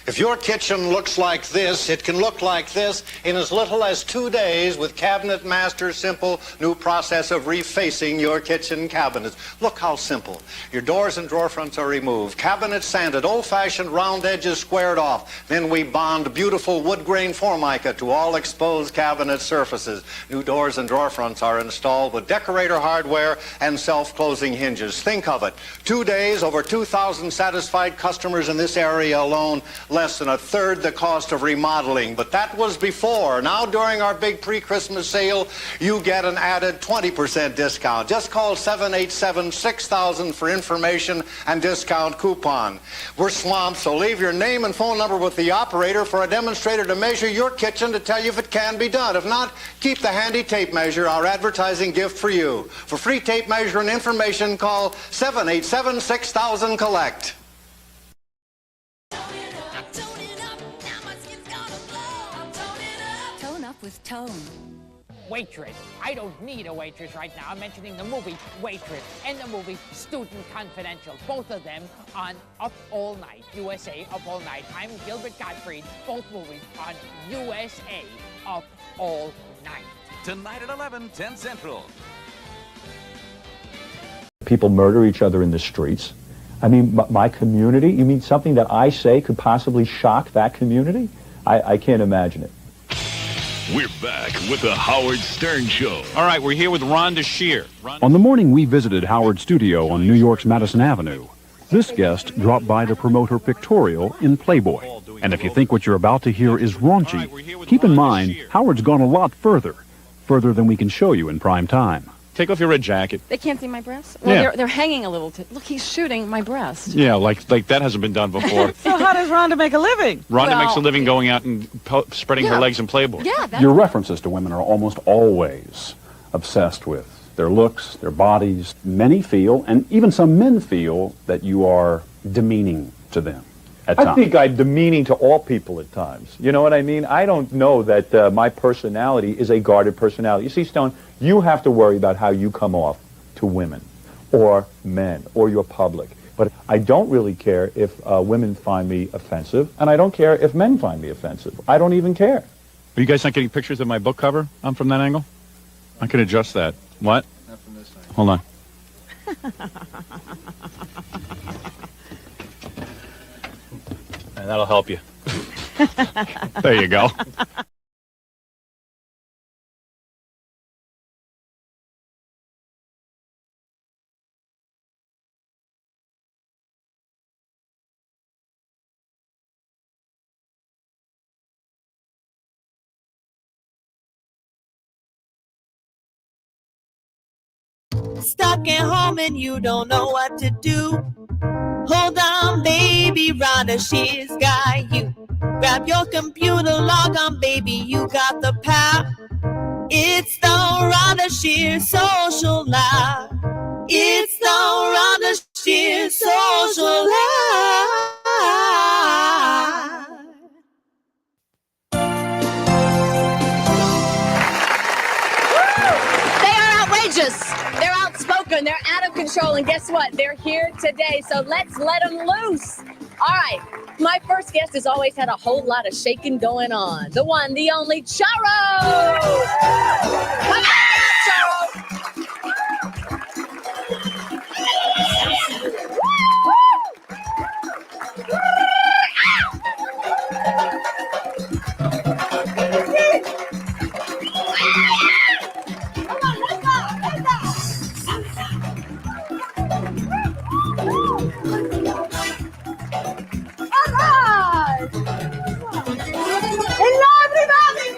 If your kitchen looks like this, it can look like this in as little as 2 days with Cabinet Master's simple new process of refacing your kitchen cabinets. Look how simple. Your doors and drawer fronts are removed, cabinets sanded, old-fashioned round edges squared off. Then we bond beautiful wood grain formica to all exposed cabinet surfaces. New doors and drawer fronts are installed with decorator hardware and self-closing hinges. Think of it. 2 days, over 2,000 satisfied customers in this area alone, less than a third the cost of remodeling. But that was before. Now, during our big pre-Christmas sale, you get an added 20% discount. Just call 787-6000 for information and discount coupon. We're swamped, so leave your name and phone number with the operator for a demonstrator to measure your kitchen to tell you if it can be done. If not, keep the handy tape measure, our advertising gift for you. For free tape measure and information, call 787-6000-COLLECT. With tone. Waitress. I don't need a waitress right now. I'm mentioning the movie Waitress and the movie Student Confidential. Both of them on Up All Night, USA Up All Night. I'm Gilbert Gottfried. Both movies on USA Up All Night. Tonight at 11, 10 Central. People murder each other in the streets. I mean, my community? You mean something that I say could possibly shock that community? I can't imagine it. We're back with the Howard Stern Show. All right, we're here with Rhonda Shear. On the morning we visited Howard's studio on New York's Madison Avenue, this guest dropped by to promote her pictorial in Playboy. And if you think what you're about to hear is raunchy, keep in mind Howard's gone a lot further than we can show you in prime time. Take off your red jacket. They can't see my breasts? Well, Yeah. they're hanging a little. Look, he's shooting my breast. Yeah, like that hasn't been done before. So how does Rhonda make a living? Rhonda Well, makes a living going out and spreading her legs in Playboy. Yeah, that's Your references to women are almost always obsessed with their looks, their bodies. Many feel, and even some men feel, that you are demeaning to them at times. I think I'm demeaning to all people at times. You know what I mean? I don't know that my personality is a guarded personality. You see, Stone, you have to worry about how you come off to women or men or your public. But I don't really care if women find me offensive, and I don't care if men find me offensive. I don't even care. Are you guys not getting pictures of my book cover? I'm from that angle? I can adjust that. What? Not from this side. Hold on. And that'll help you. There you go. Stuck at home and you don't know what to do. Hold on, baby, Rhonda Shear's got you. Grab your computer, log on, baby, you got the power. It's the Rhonda Shear Social Live. It's the Rhonda Shear Social Live. They are outrageous. They're outspoken. They're out of control. And guess what? They're here today. So let's let them loose. All right. My first guest has always had a whole lot of shaking going on. The one, the only, Charo. Come on, Charo. Hello, everybody!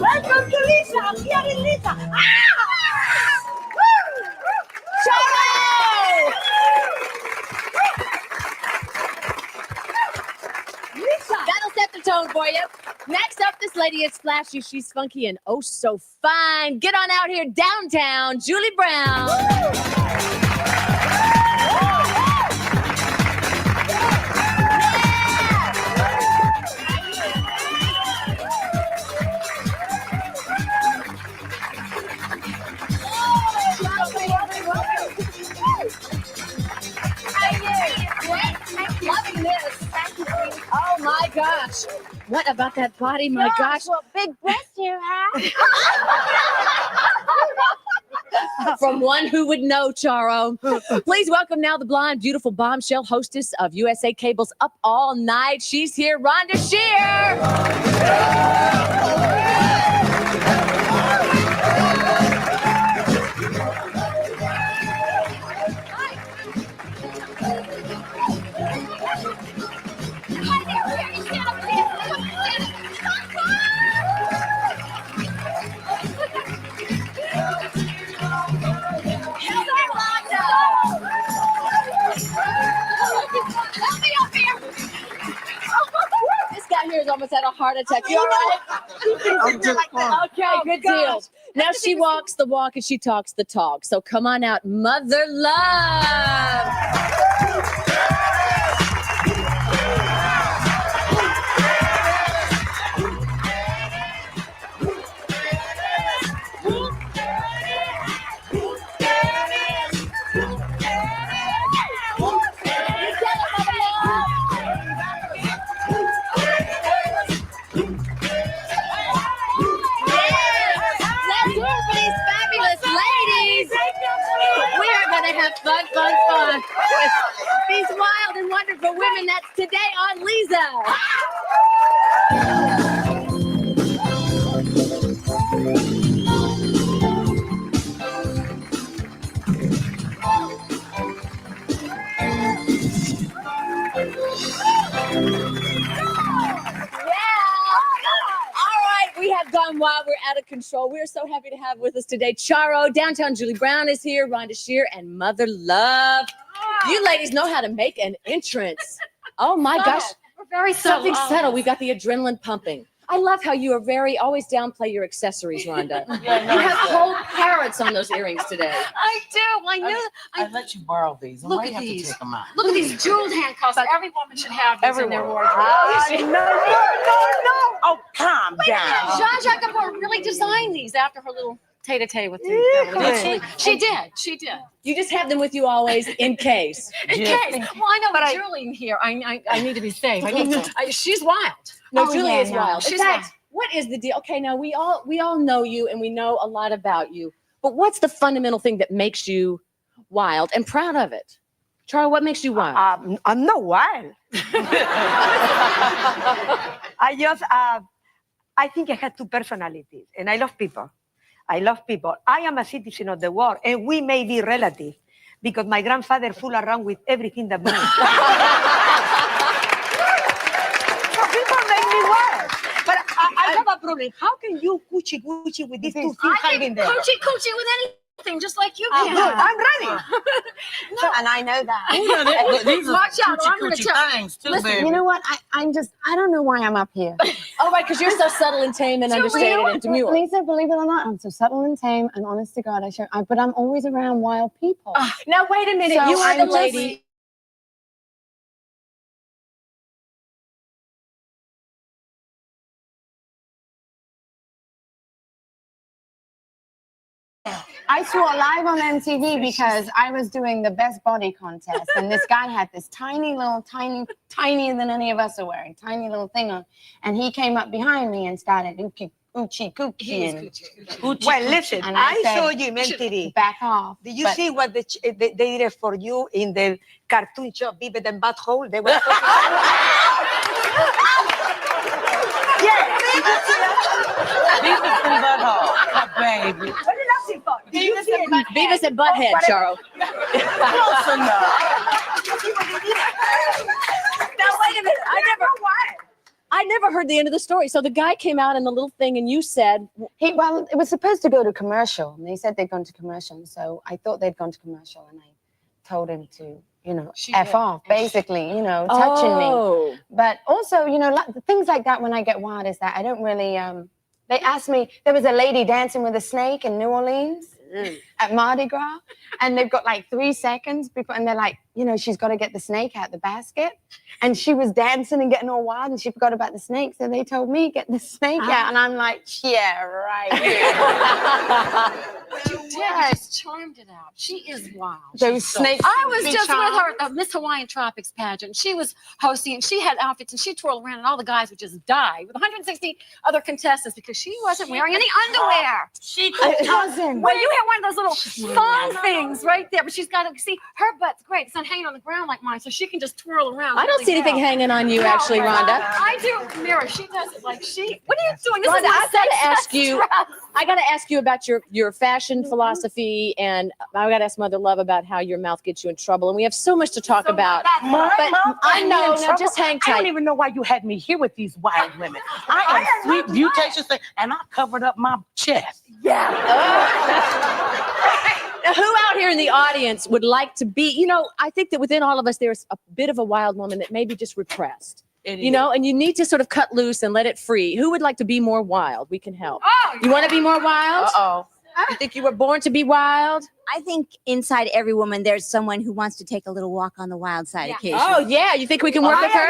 Welcome to Leeza. I'm here in Leeza. Charo! That'll set the tone for you. Next up, this lady is flashy, she's funky, and oh so fine. Get on out here downtown, Julie Brown. Loving this. Oh my gosh. What about that body? My gosh. What big breasts you have. From one who would know, Charo. Please welcome now the blonde, beautiful bombshell hostess of USA Cable's Up All Night. She's here, Rhonda Shear. This guy here has almost had a heart attack. You all right? Okay, good deal. Now she walks the walk and she talks the talk. So come on out, Mother Love. Fun. With these wild and wonderful women. That's today on Leeza. We have gone wild. We're out of control. We're so happy to have with us today Charo, downtown Julie Brown is here, Rhonda Shear, and Mother Love. You ladies know how to make an entrance. Oh my gosh. We're very Something subtle. We've got the adrenaline pumping. I love how you are always downplay your accessories, Rhonda. You have whole parrots on those earrings today. I do. I knew. I let you borrow these. Look Why at you have these. to take them out? Look at these jeweled handcuffs. Every woman should have these in their wardrobe. No. Oh, calm down. Jean-Jacques Gabor really designed these after her little tete-a-tete with the She did. You just have them with you always in case. In case. Well, I know, but Julie here, I need to be safe. She's wild. No, Julie is wild. She's In fact, wild. what is the deal? Okay, now we all know you and we know a lot about you. But what's the fundamental thing that makes you wild and proud of it? Charo, what makes you wild? I'm not wild. I think I have two personalities, and I love people. I am a citizen of the world, and we may be relative, because my grandfather fooled around with everything that moves. So people make me wild. But I have a problem. How can you coochie with these two things hanging there? Coochie with anything, just like you can. Good, I'm ready. And I know that. These are Watch out, I'm gonna tell things too, Listen, baby. you know what? I don't know why I'm up here. Oh, right, because you're so subtle and tame and understated and demure. Leeza, believe it or not, I'm so subtle and tame, and honest to God, but I'm always around wild people. Now, wait a minute. So You are the I'm just- lady. I swore live on MTV because I was doing the best body contest, and this guy had this tinier than any of us are wearing, tiny little thing on, and he came up behind me and started coochie. Well, listen, And I said, saw you in MTV. Back off. Did you see what they did for you in the cartoon show, Beavis and Butthole? They were yeah. Beavis and Butthole, baby. What are you laughing for? Beavis and Butthead, Charo. Close enough. Now, wait a minute. I never heard the end of the story. So the guy came out in the little thing and you said... Well, it was supposed to go to commercial, and they said they'd gone to commercial, so I thought they'd gone to commercial, and I told him to you know, F off, basically, you know, touching me. But also, you know, things like that when I get wild is that I don't really, they asked me, there was a lady dancing with a snake in New Orleans at Mardi Gras, and they've got like 3 seconds before, and they're like, you know, she's got to get the snake out the basket. And she was dancing and getting all wild, and she forgot about the snake, so they told me, get the snake out. And I'm like, yeah, right. But you did. You just charmed it out. She is wild. Those snakes. I was just with her at the Miss Hawaiian Tropics pageant. She was hosting, and she had outfits, and she twirled around, and all the guys would just die with 160 other contestants because she wasn't wearing any underwear. She wasn't. Well, you had one of those little thong things right there, but she's got to see her butt's great. It's not hanging on the ground like mine, so she can just twirl around. I don't see anything hanging on you, actually, Rhonda. I do. Mira, she does it like she. What are you doing? This Rhonda, is my I got to ask you about your fashion philosophy, and I got to ask Mother Love about how your mouth gets you in trouble. And we have so much to talk about. But I know. Now just hang tight. I don't even know why you had me here with these wild women. I am sweet, beauteous, and I covered up my chest. Yeah. Now, who out here in the audience would like to be, you know, I think that within all of us, there's a bit of a wild woman that may be just repressed, you know, and you need to sort of cut loose and let it free. Who would like to be more wild? We can help. Oh, you want to be more wild? Uh-oh. You think you were born to be wild? I think inside every woman, there's someone who wants to take a little walk on the wild side occasionally. Oh, yeah. You think we can work with her?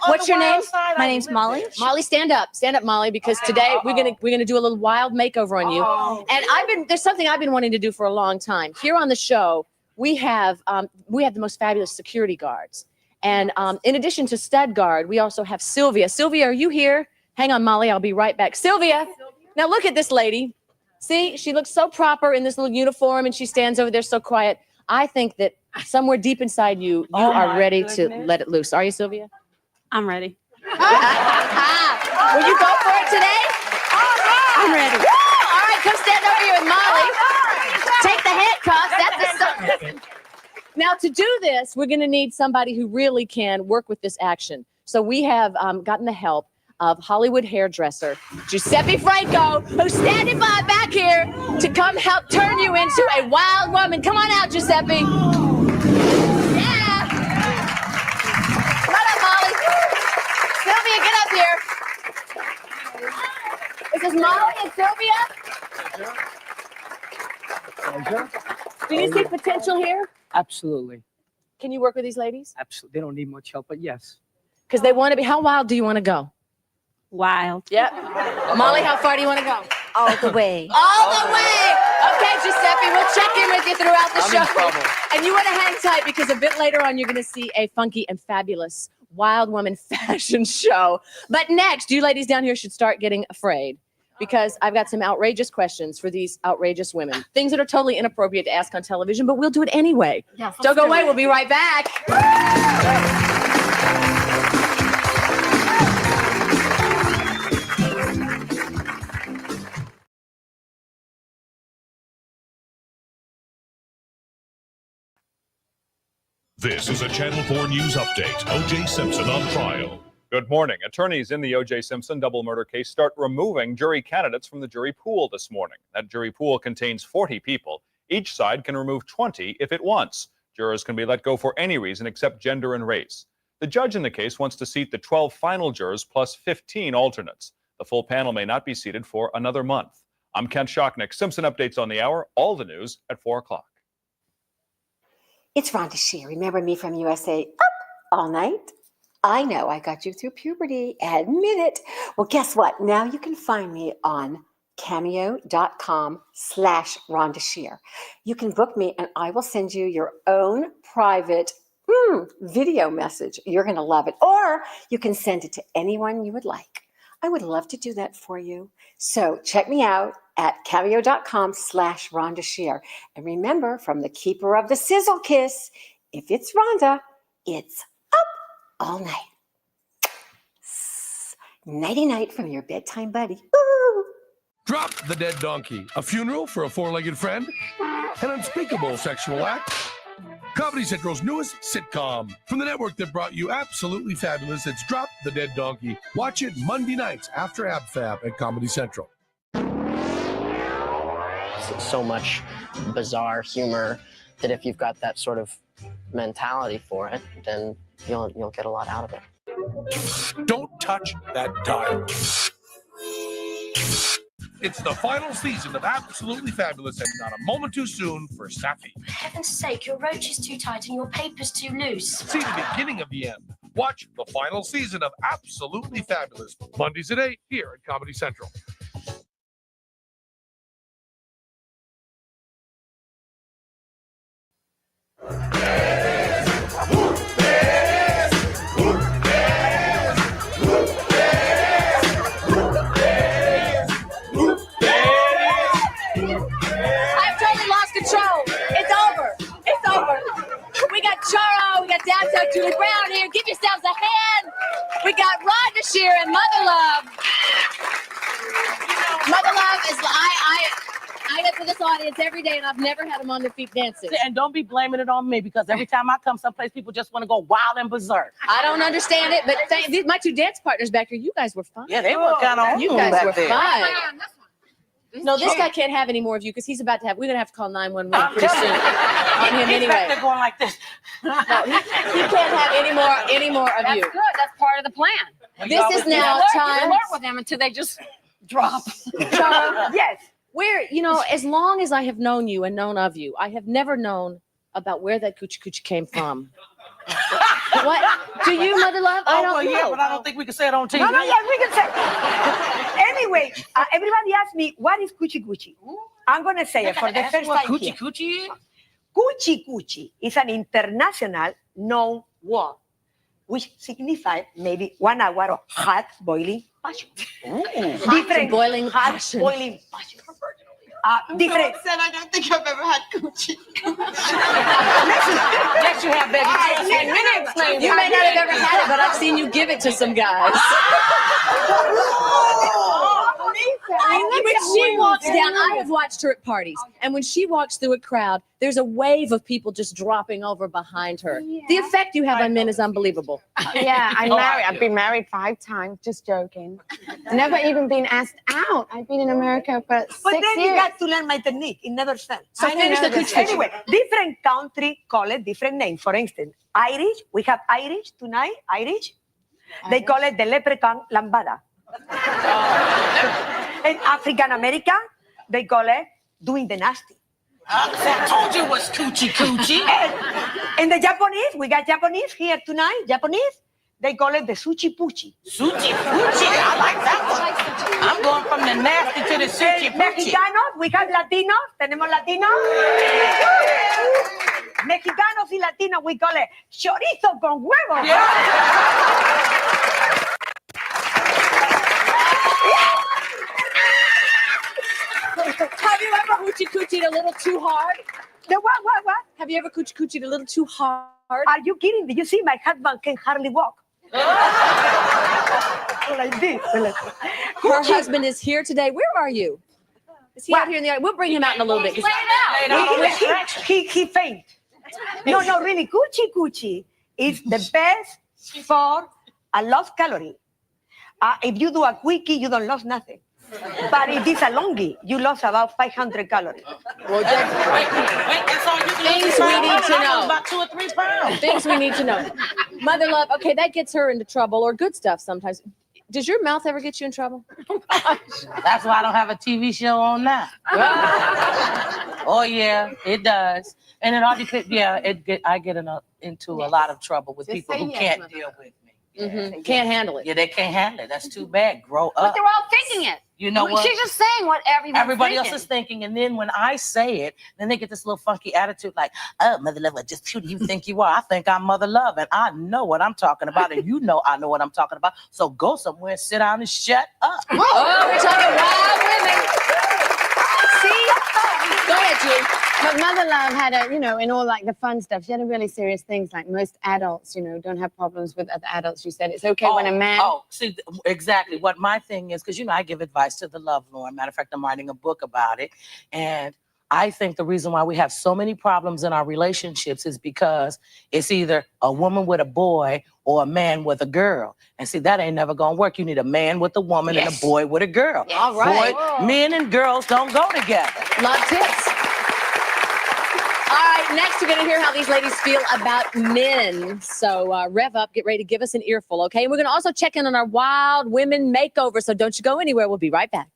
What's your name? My name's Molly. Molly, stand up, Molly, because today we're gonna do a little wild makeover on you. And there's something I've been wanting to do for a long time. Here on the show, we have the most fabulous security guards, and in addition to Stud Guard, we also have Sylvia. Sylvia, are you here? Hang on, Molly, I'll be right back. Sylvia, now look at this lady. See, she looks so proper in this little uniform, and she stands over there so quiet. I think that somewhere deep inside you, you are ready to let it loose. Are you, Sylvia? I'm ready. Will you go for it today? I'm ready. All right, come stand over here with Molly. Take the handcuffs. That's the stuff. Now, to do this, we're going to need somebody who really can work with this action. So we have gotten the help of Hollywood hairdresser Giuseppe Franco, who's standing by back here to come help turn you into a wild woman. Come on out, Giuseppe. Yeah. Come on up, Molly. Sylvia, get up here. This is Molly and Sylvia. Do you see potential here? Absolutely. Can you work with these ladies? Absolutely. They don't need much help, but yes. Because they want to be. How wild do you want to go? Wild. Yep. Molly, how far do you want to go? All the way. All the way. Okay, Giuseppe, we'll check in with you throughout the show. And you want to hang tight because a bit later on, you're going to see a funky and fabulous wild woman fashion show. But next, you ladies down here should start getting afraid because I've got some outrageous questions for these outrageous women. Things that are totally inappropriate to ask on television, but we'll do it anyway. Yes, Don't go away. We'll be right back. This is a Channel 4 News Update. O.J. Simpson on trial. Good morning. Attorneys in the O.J. Simpson double murder case start removing jury candidates from the jury pool this morning. That jury pool contains 40 people. Each side can remove 20 if it wants. Jurors can be let go for any reason except gender and race. The judge in the case wants to seat the 12 final jurors plus 15 alternates. The full panel may not be seated for another month. I'm Kent Shocknick. Simpson updates on the hour. All the news at 4 o'clock. It's Rhonda Shear. Remember me from USA Up All Night? I know I got you through puberty. Admit it. Well, guess what? Now you can find me on cameo.com/Rhonda Shear. You can book me and I will send you your own private video message. You're going to love it. Or you can send it to anyone you would like. I would love to do that for you. So check me out at cameo.com/Rhonda Shear. And remember, from the keeper of the sizzle kiss, if it's Rhonda, it's up all night. Nighty-night from your bedtime buddy. Ooh. Drop the Dead Donkey, a funeral for a four-legged friend, an unspeakable sexual act. Comedy Central's newest sitcom. From the network that brought you Absolutely Fabulous, it's Drop the Dead Donkey. Watch it Monday nights after AbFab at Comedy Central. So much bizarre humor that if you've got that sort of mentality for it, then you'll get a lot out of it. Don't touch that dial. It's the final season of Absolutely Fabulous and not a moment too soon for Safi. For heaven's sake, your roach is too tight and your paper's too loose. See the beginning of the end. Watch the final season of Absolutely Fabulous, Mondays at 8 here at Comedy Central. I've totally lost control. It's over. It's over. We got Charo, we got Dad Tuck, Julie Brown here. Give yourselves a hand. We got Rhonda Shear and Mother Love. Mother Love is I get to this audience every day, and I've never had them on their feet dancing. And don't be blaming it on me, because every time I come someplace, people just want to go wild and berserk. I don't understand it, but my two dance partners back here, you guys were fine. Yeah, they were kind of You guys back were there. fine. No, this guy can't have any more of you because he's about to have. We're gonna have to call 911 pretty soon on him He's anyway. back there going like this. No, he can't have any more of That's you. good. That's part of the plan. This is now time. Flirt with them until they just drop. Yes. Where, as long as I have known you and known of you, I have never known about where that coochie coochie came from. What? Do you, Mother Love? I don't know. Yeah, but I don't think we can say it on TV. No, yes, we can say. Anyway, everybody asks me, what is coochie coochie? I'm going to say it for the first time Coochie here. coochie is? Coochie coochie is an international known word, which signifies maybe 1 hour of hot boiling passion. Different boiling hot passion. boiling passion. Different. Said I don't think I've ever had coochie. Yes, you have, baby. You may not have ever had it, but I've seen you give it to some guys. When she walks down, I have watched her at parties, and when she walks through a crowd, there's a wave of people just dropping over behind her. The effect you have on men is unbelievable. Yeah, I'm married. I've been married 5 times. Just joking. Never even been asked out. I've been in America for 6 But then years. you got to learn my technique. It never fails. So finish the coochie coochie. Anyway, different country call it different name. For instance, Irish, we have Irish tonight, Irish. They call it the leprechaun lambada. And African American, they call it doing the nasty. I told you it was coochie coochie. And the Japanese, we got Japanese here tonight, Japanese, they call it the sushi puchi. Sushi puchi. I like that one. I'm going from the nasty to the sushi puchi. Mexicanos, we have Latinos, tenemos Latinos. Mexicanos y Latinos, we call it chorizo con huevo. Have you ever hoochie coochied a little too hard? The what? Have you ever coochie coochied a little too hard? Are you kidding? Did you see my husband can hardly walk? Like this. Her husband is here today. Where are you? Is he out here in the audience? We'll bring him out in a little bit. He faint. No, really. Coochie coochie is the best for a lost calorie. If you do a quickie, you don't lose nothing. But if it's a longie, you lost about 500 calories. Wait, that's all you can Things we need to know. About 2 or 3 pounds. Things we need to know. Mother Love, okay, that gets her into trouble, or good stuff sometimes. Does your mouth ever get you in trouble? That's why I don't have a TV show on now. Oh yeah, it does, and it all depends. Yeah, I get into a lot of trouble with people who can't deal with me. Mm-hmm. Can't handle it. Yeah, they can't handle it. That's too bad. Grow up. But they're all thinking it. You know what? She's just saying what everybody else is thinking, and then when I say it, then they get this little funky attitude like, "Oh, Mother Love, just who do you think you are? I think I'm Mother Love, and I know what I'm talking about, and you know I know what I'm talking about. So go somewhere and sit down and shut up." Oh, we're talking wild women. See? Go ahead, Julie. But Mother Love had in all like the fun stuff, she had a really serious things like most adults, don't have problems with other adults. You said it's okay when a man. See, exactly. What my thing is, because, I give advice to the lovelorn. Matter of fact, I'm writing a book about it. And I think the reason why we have so many problems in our relationships is because it's either a woman with a boy or a man with a girl. And see, that ain't never going to work. You need a man with a woman and a boy with a girl. All right. Men and girls don't go together. Love tips. right, next we're going to hear how these ladies feel about men. So rev up, get ready to give us an earful, okay? And we're going to also check in on our wild women makeover. So don't you go anywhere. We'll be right back.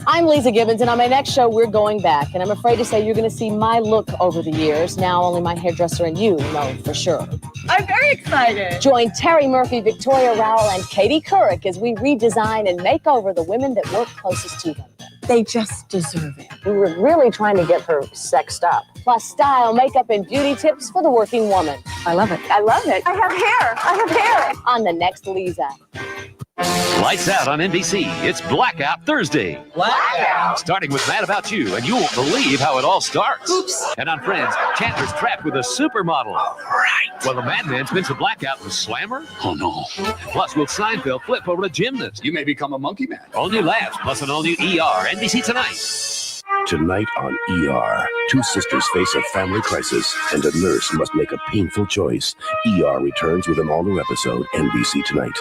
I'm Leeza Gibbons, and on my next show, we're going back. And I'm afraid to say you're going to see my look over the years. Now only my hairdresser and you know for sure. I'm very excited. Join Terry Murphy, Victoria Rowell, and Katie Couric as we redesign and make over the women that work closest to them. They just deserve it. We were really trying to get her sexed up. Plus style, makeup, and beauty tips for the working woman. I love it. I love it. I have hair. I have hair. On the next Leeza. Lights out on NBC. It's Blackout Thursday. Blackout. Starting with Mad About You, and you won't believe how it all starts. Oops. And on Friends, Chandler's trapped with a supermodel. All right. Well, the madman spends a blackout with Slammer. Oh, no. Plus, will Seinfeld flip over a gymnast? You may become a monkey man. All new laughs, plus an all-new ER. NBC tonight. Tonight on ER, two sisters face a family crisis, and a nurse must make a painful choice. ER returns with an all-new episode. NBC tonight.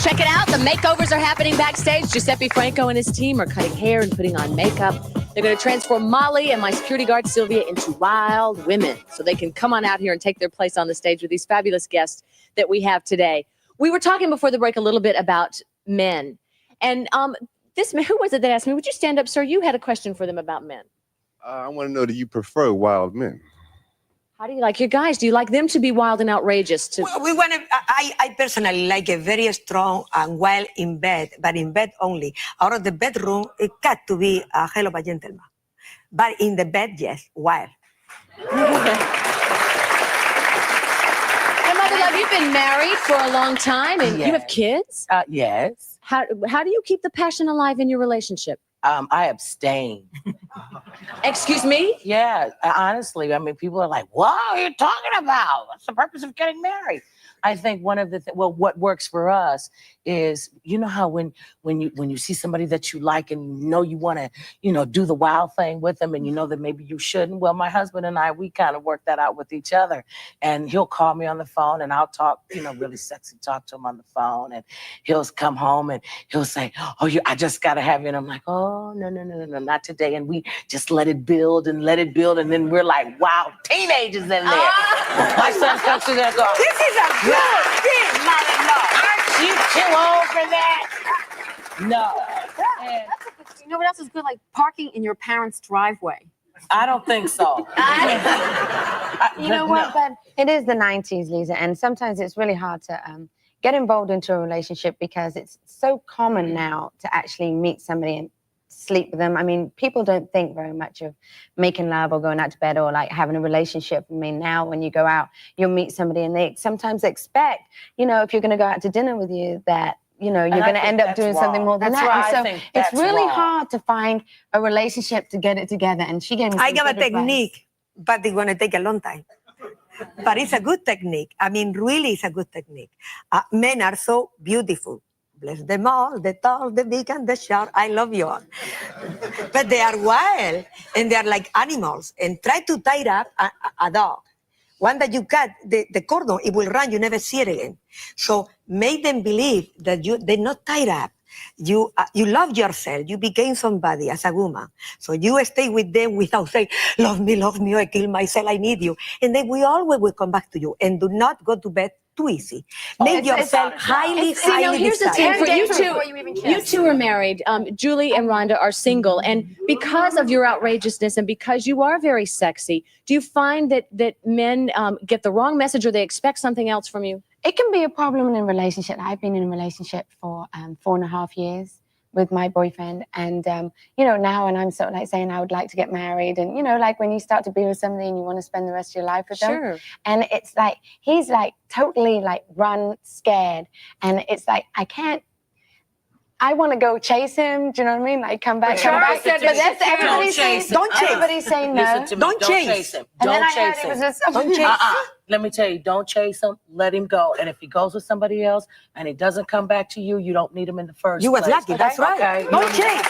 Check it out. The makeovers are happening backstage. Giuseppe Franco and his team are cutting hair and putting on makeup. They're going to transform Molly and my security guard Sylvia into wild women so they can come on out here and take their place on the stage with these fabulous guests that we have today. We were talking before the break a little bit about men. And this man, who was it that asked me, would you stand up, sir? You had a question for them about men. I want to know, do you prefer wild men? How do you like your guys? Do you like them to be wild and outrageous? We want to. I personally like a very strong and wild in bed, but in bed only. Out of the bedroom, it got to be a hell of a gentleman. But in the bed, yes, wild. Now, Mother Love, you've been married for a long time, and you have kids. Yes. How do you keep the passion alive in your relationship? I abstain. Excuse me? Yeah, honestly, I mean, people are like, "What are you talking about? What's the purpose of getting married?" I think one of the what works for us is, you know how when you see somebody that you like and you know you want to, do the wild thing with them, and you know that maybe you shouldn't. Well, my husband and I, we kind of work that out with each other, and he'll call me on the phone and I'll talk, really sexy talk to him on the phone, and he'll come home and he'll say, "Oh, I just got to have you," and I'm like, "Oh, no, not today," and we just let it build, and then we're like wild teenagers in there. My son comes to there and goes, "This is a good thing, mother-in-law. Aren't you too old for that?" No. And You know what else is good? Like parking in your parents' driveway. I don't think so. You know what? But it is the 90s, Leeza, and sometimes it's really hard to get involved into a relationship because it's so common now to actually meet somebody and sleep with them. I mean, people don't think very much of making love or going out to bed or like having a relationship. I mean, now when you go out, you'll meet somebody and they sometimes expect, if you're going to go out to dinner with you, that you're going to end up doing something more than that. And so it's really hard to find a relationship to get it together. And she gave me I got a technique, but it's going to take a long time. But it's a good technique. I mean, really, it's a good technique. Men are so beautiful. Bless them all, the tall, the big, and the short. I love you all. But they are wild, and they are like animals. And try to tie up a dog. One that you cut the cordon, it will run. You never see it again. So make them believe that they're not tied up. You love yourself. You became somebody as a woman. So you stay with them without saying, love me, I kill myself, I need you. And then we always will come back to you. And do not go to bed too easy. Make yourself highly Here's the thing for you two. You two are married. Julie and Rhonda are single. And because of your outrageousness and because you are very sexy, do you find that men get the wrong message or they expect something else from you? It can be a problem in a relationship. I've been in a relationship for 4.5 years with my boyfriend. And, now when I'm sort of like saying I would like to get married and, like when you start to be with somebody and you want to spend the rest of your life with them. And it's like, he's like totally like scared. And it's like, I want to go chase him. Do you know what I mean? Like come back. But that's everybody's saying. Everybody's saying no. Don't chase him. Don't chase him. Let me tell you, don't chase him. Let him go. And if he goes with somebody else and he doesn't come back to you, you don't need him in the first place. You was lucky. That's right. Okay. Don't chase.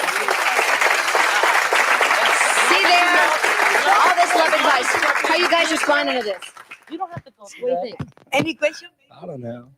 See there? All this love advice. How you guys responding to this? You don't have to go through What do you that. think? Any question? I don't know.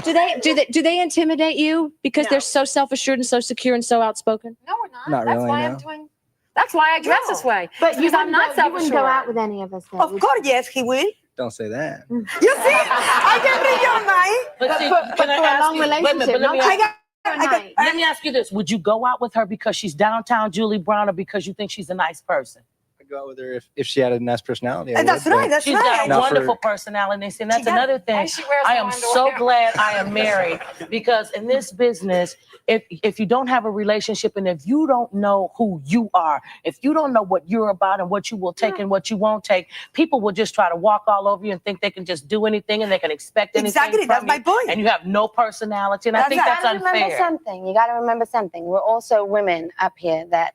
Do they intimidate you because they're so self-assured and so secure and so outspoken? No, we're not. Not That's really, why no. I'm doing. That's why I dress this way. But Because I'm not you wouldn't go out self-assured. with any of us. Then, Of would course, yes, he will. Don't say that. You see, I can read your mind. But see, but can I for a ask long you- wait a minute, relationship, but let me no, ask- let me ask you this. Would you go out with her because she's downtown Julie Brown or because you think she's a nice person? I'd go out with her if she had a nice personality. I That's would, right, but that's She's right. got a Not for- wonderful personality. And that's another thing. And she wears I no am underwear. so glad I am married because in this business, if you don't have a relationship and if you don't know who you are, if you don't know what you're about and what you will take and what you won't take, people will just try to walk all over you and think they can just do anything and they can expect anything Exactly, from that's you, my point. and you have no personality. And I think that's Remember unfair. something. You got to remember something. We're also women up here that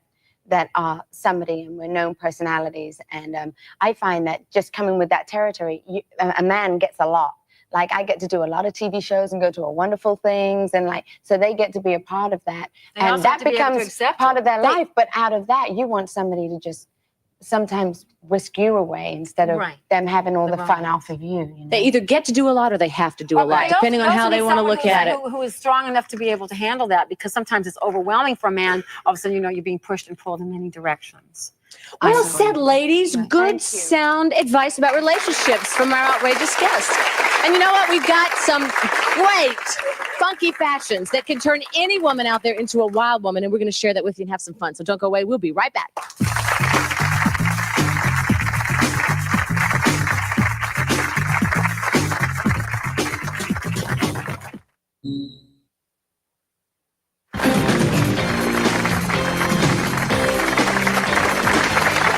are somebody, and we're known personalities. And I find that just coming with that territory, a man gets a lot. Like I get to do a lot of TV shows and go to wonderful things, and like so they get to be a part of that, They and also that have to be able to becomes accept part it. of their life. But out of that, you want somebody to just sometimes whisk you away instead of Right. them having all the Right. fun off of you. You know? They either get to do a lot or they have to do a lot, depending on how they want to look at it. Who is strong enough to be able to handle that, because sometimes it's overwhelming for a man. All of a sudden, you're being pushed and pulled in many directions. Well said, ladies. Good sound advice about relationships from our outrageous guest. And you know what? We've got some great, funky fashions that can turn any woman out there into a wild woman, and we're going to share that with you and have some fun. So don't go away. We'll be right back.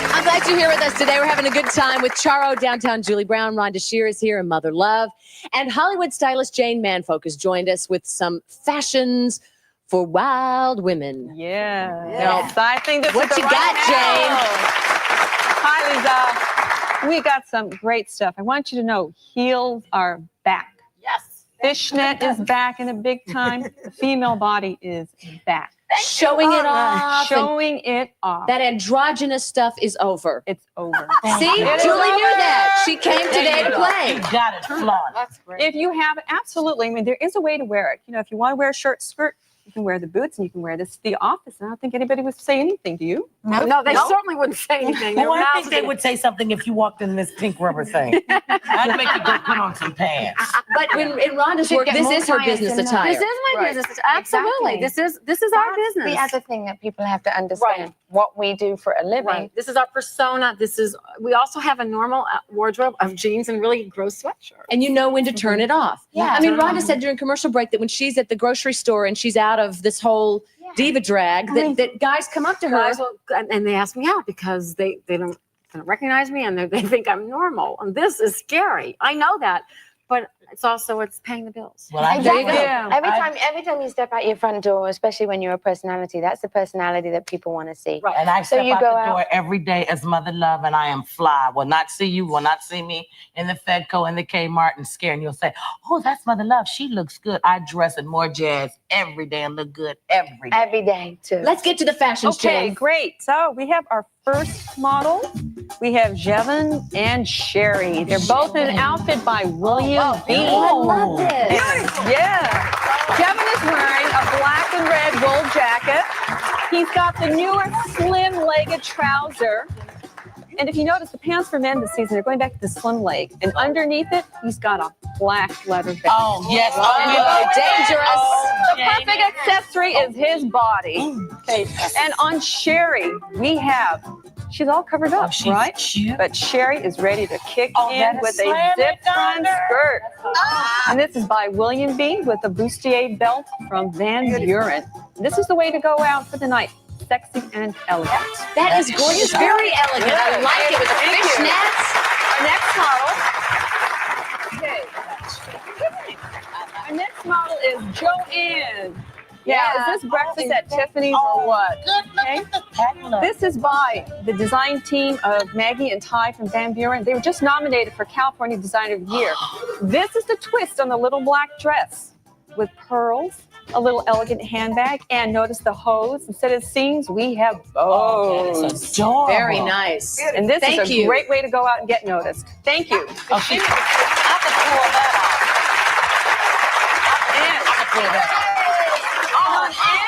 I'm glad you're here with us today. We're having a good time with Charo, downtown Julie Brown. Rhonda Shear is here, and Mother Love. And Hollywood stylist Jane Manfolk has joined us with some fashions for wild women. Yeah. Now, I think this what is the you right got, Jane? Hi, Leeza. We got some great stuff. I want you to know heels are back. Yes. Fishnet is back in a big time. The female body is back. Showing it off. Showing it off. That androgynous stuff is over. It's over. See, It is Julie knew over. that. She came today to play. You got it flawed. That's great. If you have, absolutely. I mean, there is a way to wear it. You know, if you want to wear a short skirt, you can wear the boots and you can wear this to the office. And I don't think anybody would say anything. Do you? No, they certainly wouldn't say anything. Well, I think they would say something if you walked in this pink rubber thing. I'd make you go put on some pants. But in Rhonda's work, this is her business attire. This is my Right. business. Absolutely. Exactly. This is our That's business. the other thing that people have to understand. What we do for a living. Right. This is our persona. We also have a normal wardrobe of jeans and really gross sweatshirts. And you know when to turn it off. Yeah. I mean, Rhonda said during commercial break that when she's at the grocery store and she's out of this whole diva drag, that guys come up to her. Guys will- and they ask me out because they don't recognize me and they think I'm normal. And this is scary. I know that. But it's paying the bills. Well, I Exactly. Yeah. Every time you step out your front door, especially when you're a personality, that's the personality that people want to see. Right. And I So step you out go the out- door every day as Mother Love, and I am fly. Will not see you, will not see me in the Fedco and the Kmart and scare. And you'll say, "Oh, that's Mother Love. She looks good." I dress in more jazz every day and look good every day. Every day too. Let's get to the fashions, Okay, Jane. great. So we have our first model. We have Jevin and Sherry. They're both in an outfit by William B. I love this. Yeah. Kevin is wearing a black and red wool jacket. He's got the newer slim-legged trouser. And if you notice, the pants for men this season are going back to the slim leg. And underneath it, he's got a black leather vest. Oh, yes. The perfect accessory is his body. Okay. And on Sherry, she's all covered up, she's right? cute. But Sherry is ready to kick in that with is a slam zip it front under. skirt. And this is by William B. with a bustier belt from Van Buren. This is the way to go out for the night. Sexy and elegant. That is gorgeous. Very elegant. I like it with the Thank you. fishnets. Our next model. Okay. Our next model is Joanne. Yeah, is this breakfast at Tiffany's or what? Okay. This is by the design team of Maggie and Ty from Van Buren. They were just nominated for California Designer of the Year. This is the twist on the little black dress with pearls a little elegant handbag. And notice the hose. Instead of seams, we have bows. That is adorable. Very nice. And this Thank is a you. great way to go out and get noticed. Thank you. Oh, I could pull that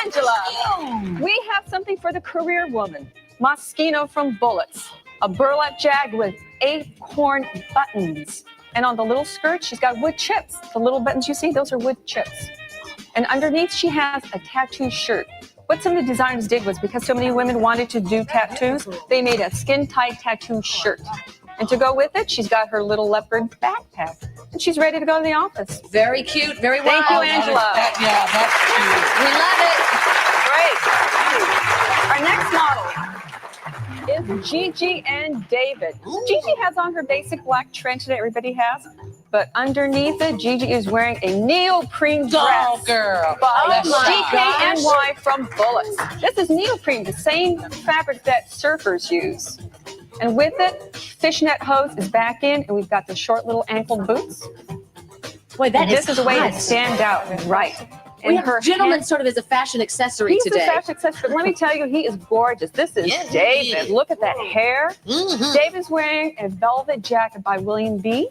Angela, we have something for the career woman. Moschino from Bullets, a burlap jag with acorn buttons. And on the little skirt, she's got wood chips. The little buttons you see, those are wood chips. And underneath, she has a tattoo shirt. What some of the designers did was, because so many women wanted to do tattoos, they made a skin-tight tattoo shirt. And to go with it, she's got her little leopard backpack. And she's ready to go to the office. Very cute, very wild. Thank you, Angela. We love it. Great. Our next model is Gigi and David. Gigi has on her basic black trench that everybody has, but underneath it, Gigi is wearing a neoprene dress girl. by Oh my GKNY from Bullets. This is neoprene, the same fabric that surfers use. And with it, fishnet hose is back in, and we've got the short little ankle boots. Boy, This is a way to hot. stand out, right? We And have gentleman sort of as a fashion accessory He's today. a fashion accessory, but let me tell you, he is gorgeous. This is Yes. David. Look at that hair. Mhm. David's wearing a velvet jacket by William B.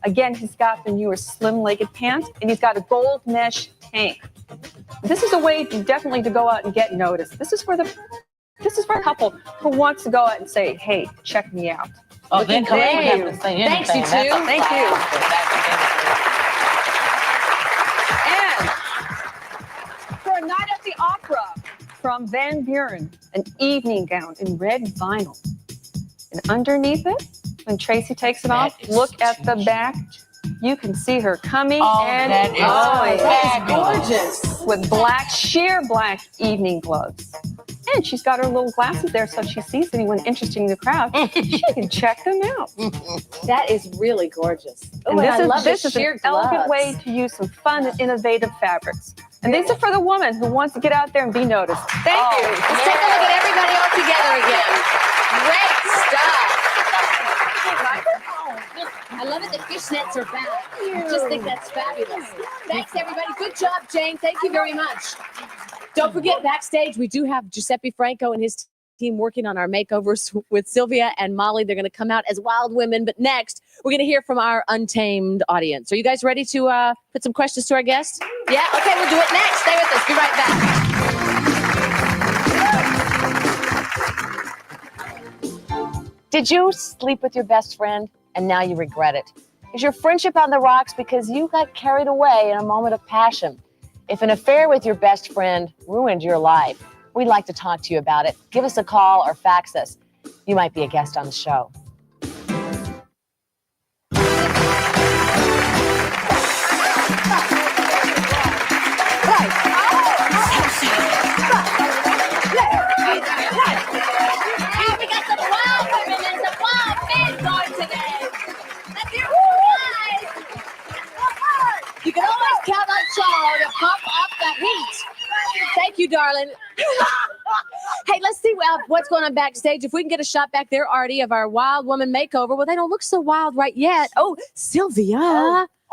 Again, he's got the newer slim-legged pants, and he's got a gold mesh tank. This is a way definitely to go out and get noticed. This is for a couple who wants to go out and say, "Hey, check me out." Oh, then come Thank on, you. have to say Thanks, you anything. two. Thank you. And for a night at the opera from Van Buren, an evening gown in red vinyl. And underneath it, when Tracy takes it off, look at the back. You can see her coming and that is going. fabulous. Gorgeous. With black, sheer black evening gloves. And she's got her little glasses there, so if she sees anyone interesting in the crowd, she can check them out. That is really gorgeous. And Oh, this I is, love this the is an sheer elegant gloves. way to use some fun and innovative fabrics. And these are for the woman who wants to get out there and be noticed. Thank you. Let's take a look at everybody all together again. Great stuff. I love it. The fishnets are back. I just think that's fabulous. Thanks, everybody. Good job, Jane. Thank you very much. Don't forget, backstage, we do have Giuseppe Franco and his team working on our makeovers with Sylvia and Molly. They're going to come out as wild women. But next, we're going to hear from our untamed audience. Are you guys ready to put some questions to our guests? Yeah? Okay, we'll do it next. Stay with us. Be right back. Did you sleep with your best friend and now you regret it? Is your friendship on the rocks because you got carried away in a moment of passion? If an affair with your best friend ruined your life, we'd like to talk to you about it. Give us a call or fax us. You might be a guest on the show. Hey, we got some wild women and some wild men going today. Let's hear You can always count on Charo to pump up the heat. Thank you, darling. Hey, let's see what's going on backstage. If we can get a shot back there, Artie, of our wild woman makeover. Well, they don't look so wild right yet. Oh, Sylvia.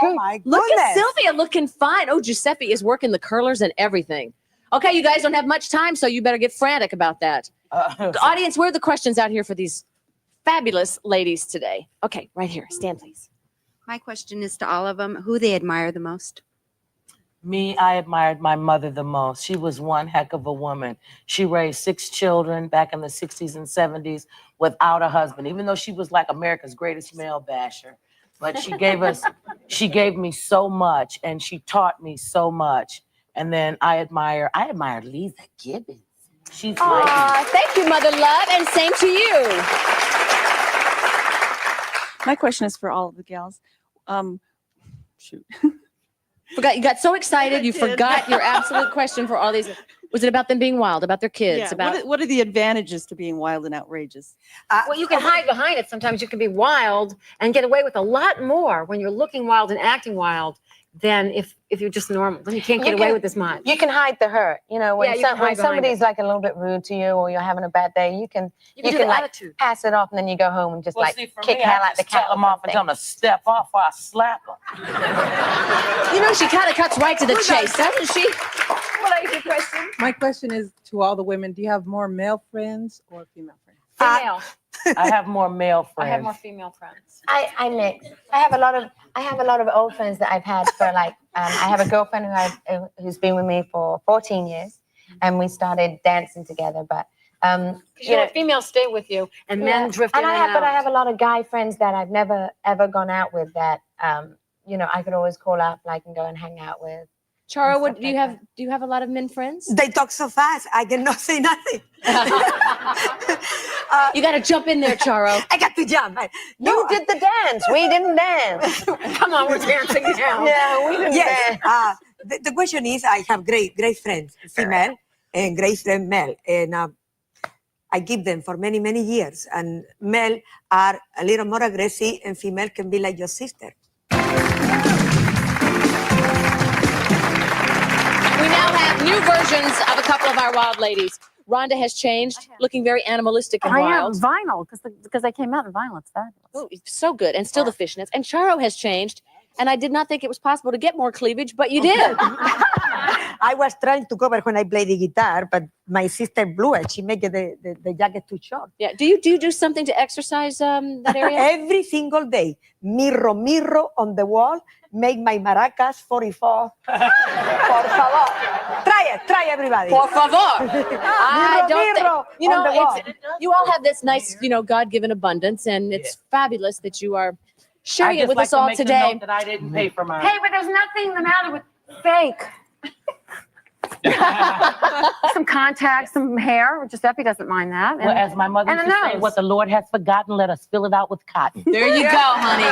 Oh my Look at goodness. Sylvia looking fine. Oh, Giuseppe is working the curlers and everything. Okay, you guys don't have much time, so you better get frantic about that. The audience, where are the questions out here for these fabulous ladies today? Okay, right here. Stand, please. My question is to all of them, who they admire the most. Me, I admired my mother the most. She was one heck of a woman. She raised 6 children back in the 60s and 70s without a husband, even though she was like America's greatest male basher. But she gave me so much, and she taught me so much. And then I admired Leeza Gibbons. She's my Thank you, Mother Love, and same to you. My question is for all of the gals. Shoot. You got so excited, I you did. forgot your absolute question for all these. Was it about them being wild, about their kids, about What are the advantages to being wild and outrageous? Well, you can hide behind it. Sometimes you can be wild and get away with a lot more when you're looking wild and acting wild than if you're just normal. Then you can't get away with as much. You can hide the hurt. You know, when, Yeah, you can hide when behind somebody's like a little bit rude to you or you're having a bad day, you can do the like attitude. pass it off and then you go home and just Well, see, for kick me, hell I out the just tell them off and tell them to step off or I slap them. You know, she kind of cuts right to the chase, doesn't she? What is your question? My question is to all the women: do you have more male friends or female friends? Female. I have more male friends. I have more female friends. I mix. I have a lot of old friends that I've had for like I have a girlfriend who's been with me for 14 years, and we started dancing together. But You know, females stay with you, and men drift in and out. But I have a lot of guy friends that I've never ever gone out with that you know I could always call up like and go and hang out with. Charo, what do you have? Do you have a lot of men friends? They talk so fast, I cannot say nothing. You got to jump in there, Charo. I got to jump. You did the dance. We didn't dance. Come on, we're dancing now. Yeah, we didn't dance. The question is, I have great friends, female, and great friend male, and I give them for many, many years. And male are a little more aggressive, and female can be like your sister. We now have new versions of a couple of our wild ladies. Rhonda has changed, looking very animalistic and wild. Vinyl, because they came out in vinyl. It's fabulous. Oh, so good. And still the fishnets. And Charo has changed. And I did not think it was possible to get more cleavage, but you did. I was trying to cover when I play the guitar, but my sister blew it. She made the jacket too short. Yeah. Do you do something to exercise that area? Every single day. Mirror on the wall. Make my maracas 44. Por favor. Try everybody. Por favor. I don't think, you know, you all have this nice, you know, God-given abundance, and it's fabulous that you are sharing it with us all today. That I didn't pay for mine. Hey, but there's nothing the matter with fake. Some contacts, some hair. Giuseppe doesn't mind that. Well, as my mother used to say, what the Lord has forgotten, let us fill it out with cotton. There you go, honey.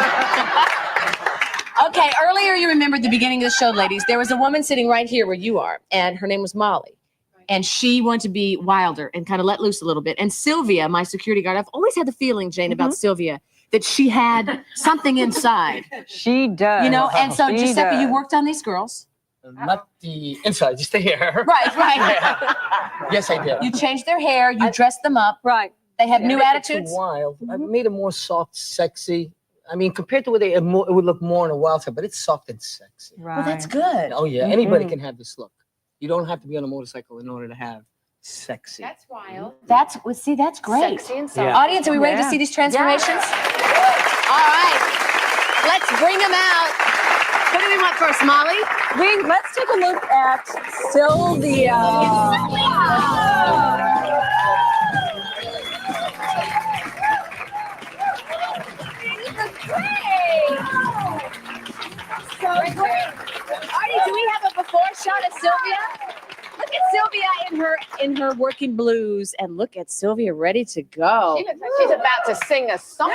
Okay, earlier you remembered the beginning of the show, ladies. There was a woman sitting right here where you are, and her name was Molly. And she wanted to be wilder and kind of let loose a little bit. And Sylvia, my security guard, I've always had the feeling, Jane, about Sylvia, that she had something inside. She does. You know, and so She Giuseppe, does. you worked on these girls. Not the inside, just the hair. Right. Yes, I did. You changed their hair, you dressed them up. Right. They have I new make it attitudes. too wild. I made it more soft, sexy. I mean, compared to what it would look more in a wild side, but it's soft and sexy. Right. Well, that's good. Oh yeah, anybody can have this look. You don't have to be on a motorcycle in order to have sexy. That's wild. That's great. Sexy and soft. Yeah. Audience, are we ready to see these transformations? All right. Let's bring them out. Who do we want first, Molly? Let's take a look at Sylvia. So great. Artie, do we have a before shot of Sylvia? Look at Sylvia in her working blues, and look at Sylvia ready to go. She looks like she's about to sing a song.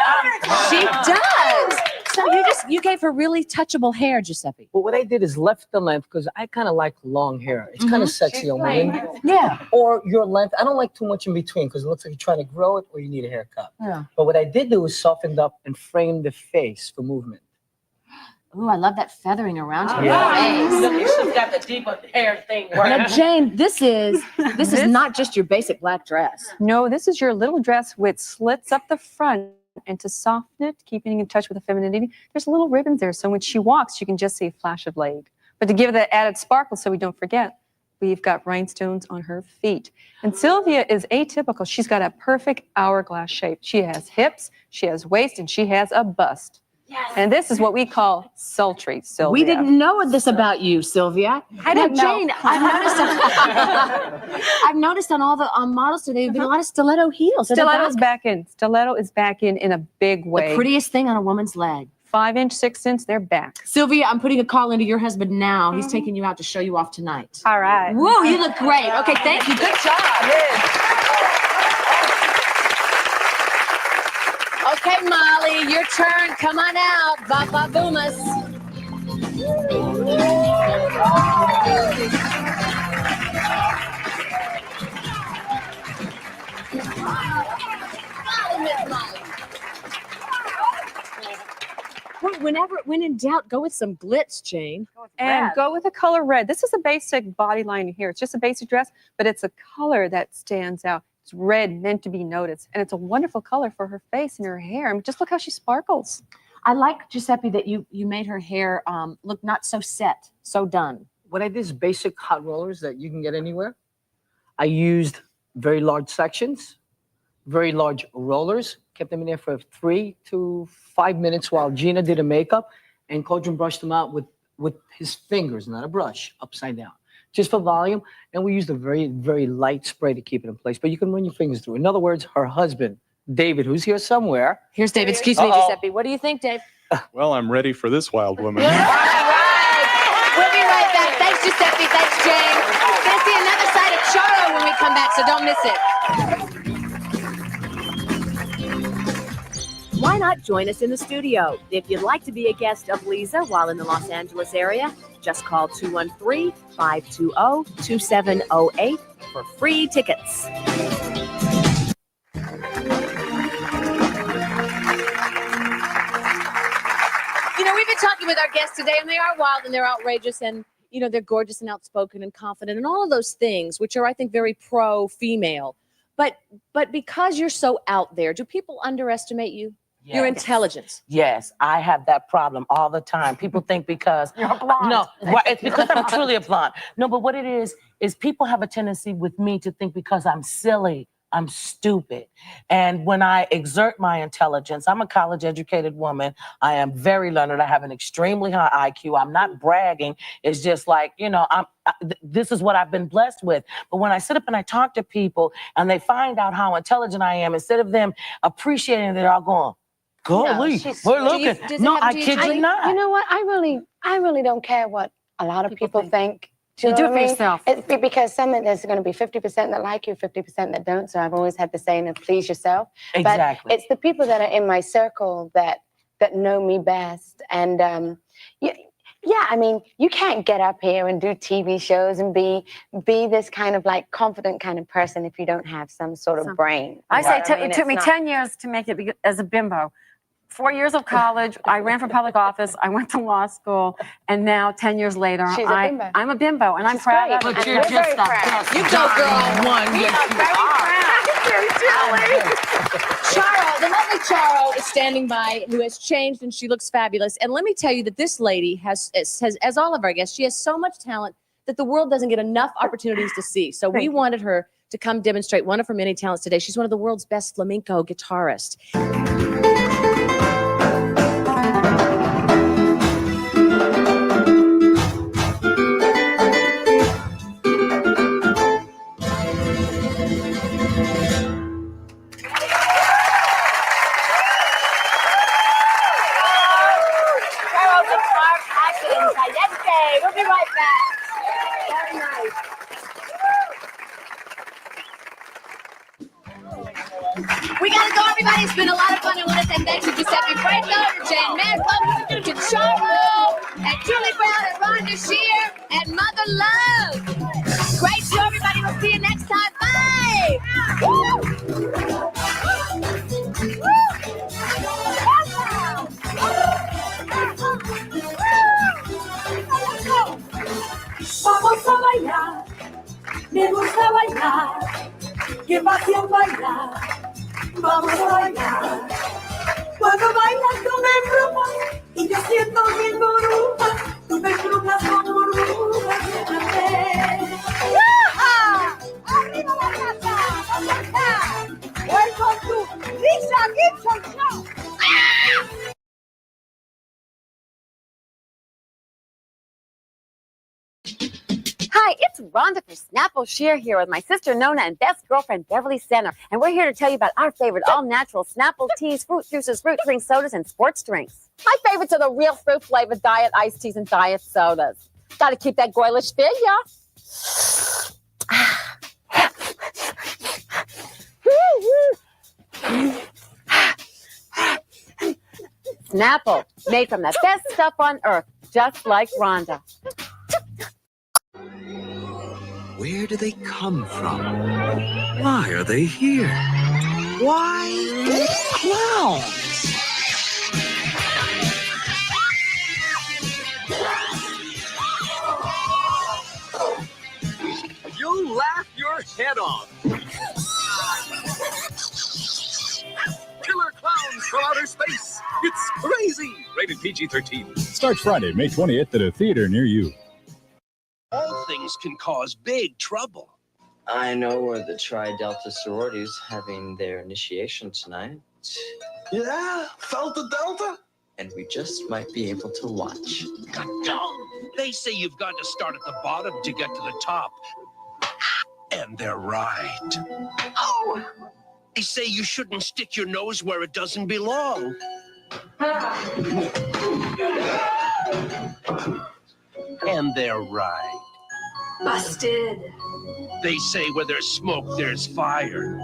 She does. So you gave her really touchable hair, Giuseppe. But what I did is left the length because I kind of like long hair. It's kind of sexy on women. Yeah. Or your length. I don't like too much in between because it looks like you're trying to grow it or you need a haircut. Yeah. But what I did do is softened up and framed the face for movement. Ooh, I love that feathering around her Yeah. face. She's got the deeper hair thing. Now, Jane, this is not just your basic black dress. No, this is your little dress with slits up the front, and to soften it, keeping in touch with the femininity, there's little ribbons there. So when she walks, you can just see a flash of leg. But to give that added sparkle so we don't forget, we've got rhinestones on her feet. And Sylvia is atypical. She's got a perfect hourglass shape. She has hips, she has waist, and she has a bust. Yes. And this is what we call sultry, Sylvia. We didn't know this about you, Sylvia. I didn't know. Jane, I've noticed on all the models today, there've been a lot of stiletto heels. Stiletto's back in. Stiletto is back in a big way. The prettiest thing on a woman's leg. 5-inch, 6-inch, they're back. Sylvia, I'm putting a call into your husband now. He's taking you out to show you off tonight. All right. Whoa, you look great. Okay, thank you. Good job. Okay, Molly, your turn. Come on out. Baba Boomas. when in doubt, go with some glitz, Jane. And go with the color red. This is a basic body line here. It's just a basic dress, but it's a color that stands out. It's red, meant to be noticed. And it's a wonderful color for her face and her hair. I mean, just look how she sparkles. I like, Giuseppe, that you made her hair look not so set, so done. What I did is basic hot rollers that you can get anywhere. I used very large sections, very large rollers, kept them in there for 3 to 5 minutes while Gina did her makeup, and Kodran brushed them out with his fingers, not a brush, upside down, just for volume. And we used a very, very light spray to keep it in place, but you can run your fingers through. In other words, her husband, David, who's here somewhere. Here's David. Excuse me, Giuseppe. What do you think, Dave? Well, I'm ready for this wild woman. We'll be right back. Thanks, Giuseppe. Thanks, Jane. Gonna see another side of Charo when we come back, so don't miss it. Why not join us in the studio? If you'd like to be a guest of Leeza while in the Los Angeles area, just call 213-520-2708 for free tickets. You know, we've been talking with our guests today, and they are wild and they're outrageous, and you know, they're gorgeous and outspoken and confident and all of those things, which are, I think, very pro-female. But because you're so out there, do people underestimate you? Yes. Your intelligence. Yes, I have that problem all the time. People think because You're blonde. No, well, it's because I'm truly a blonde. No, but what it is people have a tendency with me to think because I'm silly, I'm stupid. And when I exert my intelligence, I'm a college-educated woman. I am very learned. I have an extremely high IQ. I'm not bragging. It's just like, you know, this is what I've been blessed with. But when I sit up and I talk to people and they find out how intelligent I am, instead of them appreciating it, they're all going, golly, we're looking. No, I kid you not. You know what? I really don't care what a lot of people think. You know do what it for I mean? yourself. It's because there's going to be 50% that like you, 50% that don't. So I've always had the saying of please yourself. Exactly. But it's the people that are in my circle that know me best. And yeah, I mean, you can't get up here and do TV shows and be this kind of like confident kind of person if you don't have some sort of brain. I say I mean, it took me 10 years to make it as a bimbo. 4 years of college, I ran for public office, I went to law school, and now 10 years later, She's a bimbo. I'm a bimbo, and I'm proud of it. But you're just the best. You go, girl. One. Yes, you are. Charo, the lovely Charo is standing by, who has changed, and she looks fabulous. And let me tell you that this lady has, as all of our guests, she has so much talent that the world doesn't get enough opportunities to see. So we wanted her to come demonstrate one of her many talents today. She's one of the world's best flamenco guitarists. We'll be right back. Very nice. We gotta go, everybody. It's been a lot of fun. I want to say thank you to Giuseppe Franco, to Jane Manflo, to Charo, and Julie Brown, and Rhonda Shear, and Mother Love. Great show, everybody. We'll see you next time. Bye. Vamos a bailar, me gusta bailar, qué pasión bailar, vamos a bailar. Cuando bailas tú me embrujas y yo siento mil burbujas, tú me embrujas con burbujas de placer. ¡Arriba la casa! ¿Dónde está? Welcome to Leeza Gibson Show. Hi, it's Rhonda for Snapple Shear here with my sister Nona and best girlfriend Beverly Center. And we're here to tell you about our favorite all-natural Snapple teas, fruit juices, fruit drinks, sodas, and sports drinks. My favorites are the real fruit-flavored diet iced teas and diet sodas. Got to keep that girlish figure. Snapple, made from the best stuff on earth, just like Rhonda. Where do they come from? Why are they here? Why clowns? its head off. Killer clowns from outer space. It's crazy. Rated PG-13. Starts Friday, May 20th at a theater near you. All things can cause big trouble. I know where the Tri Delta sorority's having their initiation tonight. Yeah, Delta Delta? And we just might be able to watch. They say you've got to start at the bottom to get to the top. And they're right. Oh! They say you shouldn't stick your nose where it doesn't belong. And they're right. Busted. They say where there's smoke, there's fire.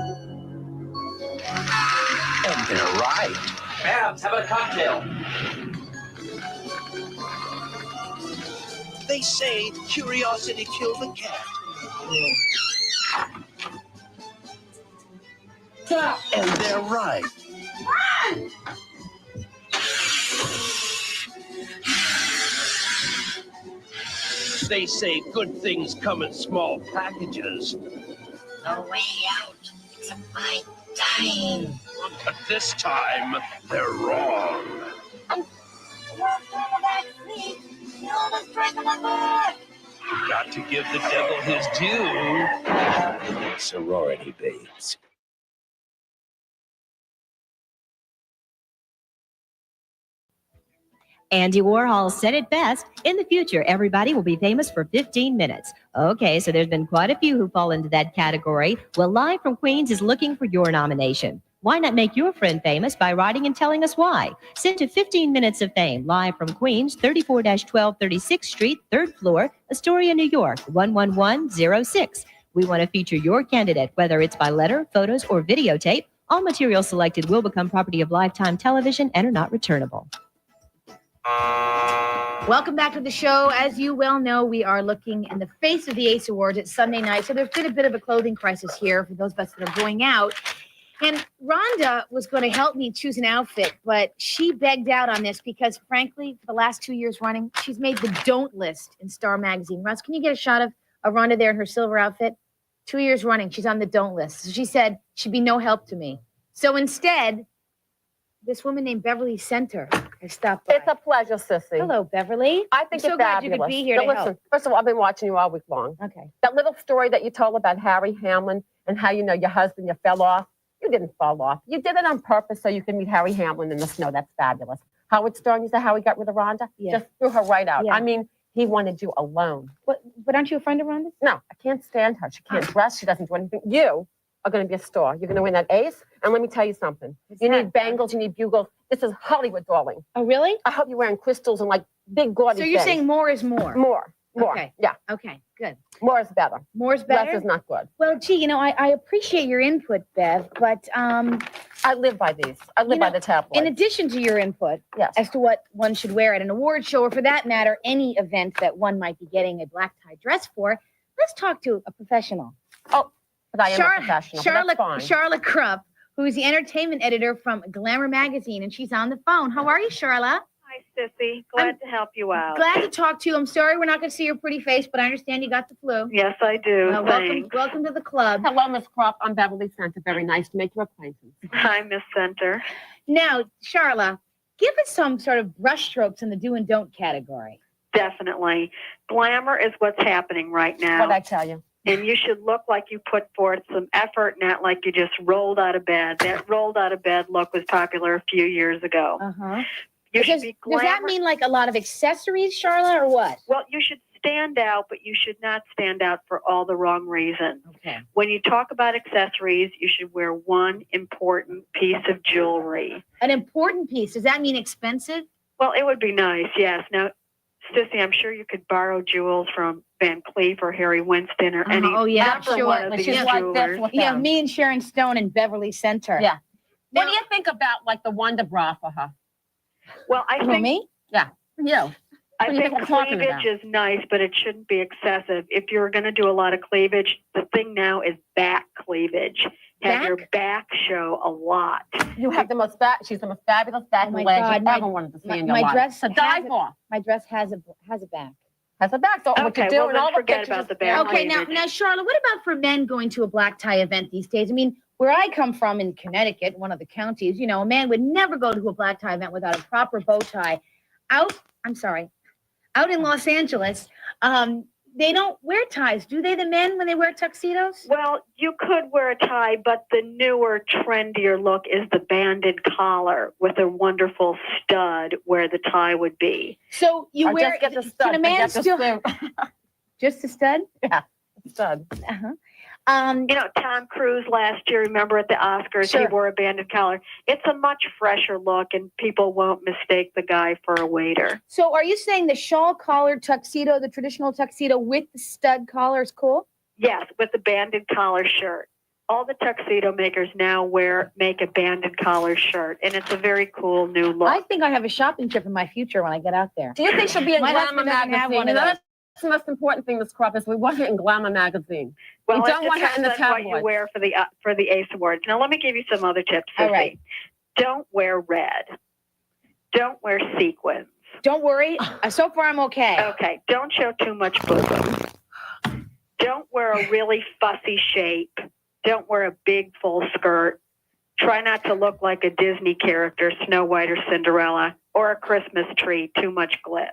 And they're right. Babs, how about a cocktail? They say curiosity killed the cat. And they're right. They say good things come in small packages. No way out. It's a my time. But this time, they're wrong. Got to give the devil his due. Sorority babes. Andy Warhol said it best. In the future, everybody will be famous for 15 minutes. Okay, so there's been quite a few who fall into that category. Well, Live from Queens is looking for your nomination. Why not make your friend famous by writing and telling us why? Send to 15 Minutes of Fame, Live from Queens, 34-12 36th Street, 3rd floor, Astoria, New York, 11106. We want to feature your candidate, whether it's by letter, photos, or videotape. All material selected will become property of Lifetime Television and are not returnable. Welcome back to the show. As you well know, we are looking in the face of the ACE Awards. It's Sunday night, so there's been a bit of a clothing crisis here for those of us that are going out. And Rhonda was going to help me choose an outfit, but she begged out on this because, frankly, for the last 2 years running, she's made the don't list in Star Magazine. Russ, can you get a shot of Rhonda there in her silver outfit? 2 years running, she's on the don't list. So she said she'd be no help to me. So instead, this woman named Beverly Center has stopped by. It's a pleasure, Sissy. Hello, Beverly. I think I'm so it's glad fabulous. you could be here But to listen, help. first of all, I've been watching you all week long. Okay. That little story that you told about Harry Hamlin and how you know your husband, you fell off. You didn't fall off. You did it on purpose so you can meet Harry Hamlin in the snow. That's fabulous. Howard Stern, you said how he got rid of Rhonda? Yeah. Just threw her right out. Yeah. I mean, he wanted you alone. But aren't you a friend of Rhonda's? No, I can't stand her. She can't dress. She doesn't do anything. You are going to be a star. You're going to win that ace. And let me tell you something. You need bangles. You need bugles. This is Hollywood, darling. Oh, really? I hope you're wearing crystals and like big gaudy So you're things. saying more is more? More. Okay. Yeah. Okay, good. More is better. More is better? Less is not good. Well, gee, you know, I appreciate your input, Bev, but I live by these. I live by the tabloids. In addition to your input as to what one should wear at an award show, or for that matter, any event that one might be getting a black tie dress for, let's talk to a professional. Oh, but I am a professional. but that's fine. Charlotte Krupp, who is the entertainment editor from Glamour Magazine, and she's on the phone. How are you, Charlotte? Hi, Sissy. Glad to help you out. Glad to talk to you. I'm sorry we're not going to see your pretty face, but I understand you got the flu. Yes, I do. Welcome to the club. Hello, Miss Krupp. I'm Beverly Center. Very nice to make your acquaintance. Hi, Miss Center. Now, Charlotte, give us some sort of brushstrokes in the do and don't category. Definitely. Glamour is what's happening right now. What'd I tell you? And you should look like you put forth some effort, not like you just rolled out of bed. That rolled out of bed look was popular a few years ago. Uh-huh. You should be Does that mean like a lot of accessories, Charlotte, or what? Well, you should stand out, but you should not stand out for all the wrong reasons. Okay. When you talk about accessories, you should wear one important piece of jewelry. An important piece. Does that mean expensive? Well, it would be nice, yes. Now, Sissy, I'm sure you could borrow jewels from Van Cleef or Harry Winston or any Oh, yeah, I'm number sure. one of these jewelers. Yeah, me and Sharon Stone and Beverly Center. Yeah. What do you think about like the Wonder Bra for her? Well, I Who, think me? Yeah. You. I What do you think think we're talking cleavage about? is nice, but it shouldn't be excessive. If you're going to do a lot of cleavage, the thing now is back cleavage. Have your back show a lot. You have the most she's the most fabulous back Oh my leg God, you ever wanted to see in your my life. dress To die has for. My dress has a back. Has a back. So what you do and all the forget pictures about the is- back. Okay, now, Charlotte, what about for men going to a black tie event these days? I mean, where I come from in Connecticut, one of the counties, you know, a man would never go to a black tie event without a proper bow tie. Out in Los Angeles, they don't wear ties, do they, the men, when they wear tuxedos? Well, you could wear a tie, but the newer, trendier look is the banded collar with a wonderful stud where the tie would be. So you Or wear, just get the stud, can a man forget the still, stud. just a stud? Yeah, stud. Uh-huh. You know, Tom Cruise last year, remember at the Oscars, Sure. he wore a banded collar. It's a much fresher look, and people won't mistake the guy for a waiter. So are you saying the shawl collar tuxedo, the traditional tuxedo with the stud collar is cool? Yes, with the banded collar shirt. All the tuxedo makers now make a banded collar shirt, and it's a very cool new look. I think I have a shopping trip in my future when I get out there. Do you think she'll be in My Glamour husband doesn't have magazine? one of those. That's the most important thing, Miss Crop, is we want her in Glamour magazine. Well, we don't it want her in the depends on what you tabloids. wear for the Ace Awards. Now, let me give you some other tips. All Sissy. right. Don't wear red. Don't wear sequins. Don't worry. So far, I'm okay. Okay. Don't show too much bosom. Don't wear a really fussy shape. Don't wear a big full skirt. Try not to look like a Disney character, Snow White or Cinderella, or a Christmas tree, too much glitz.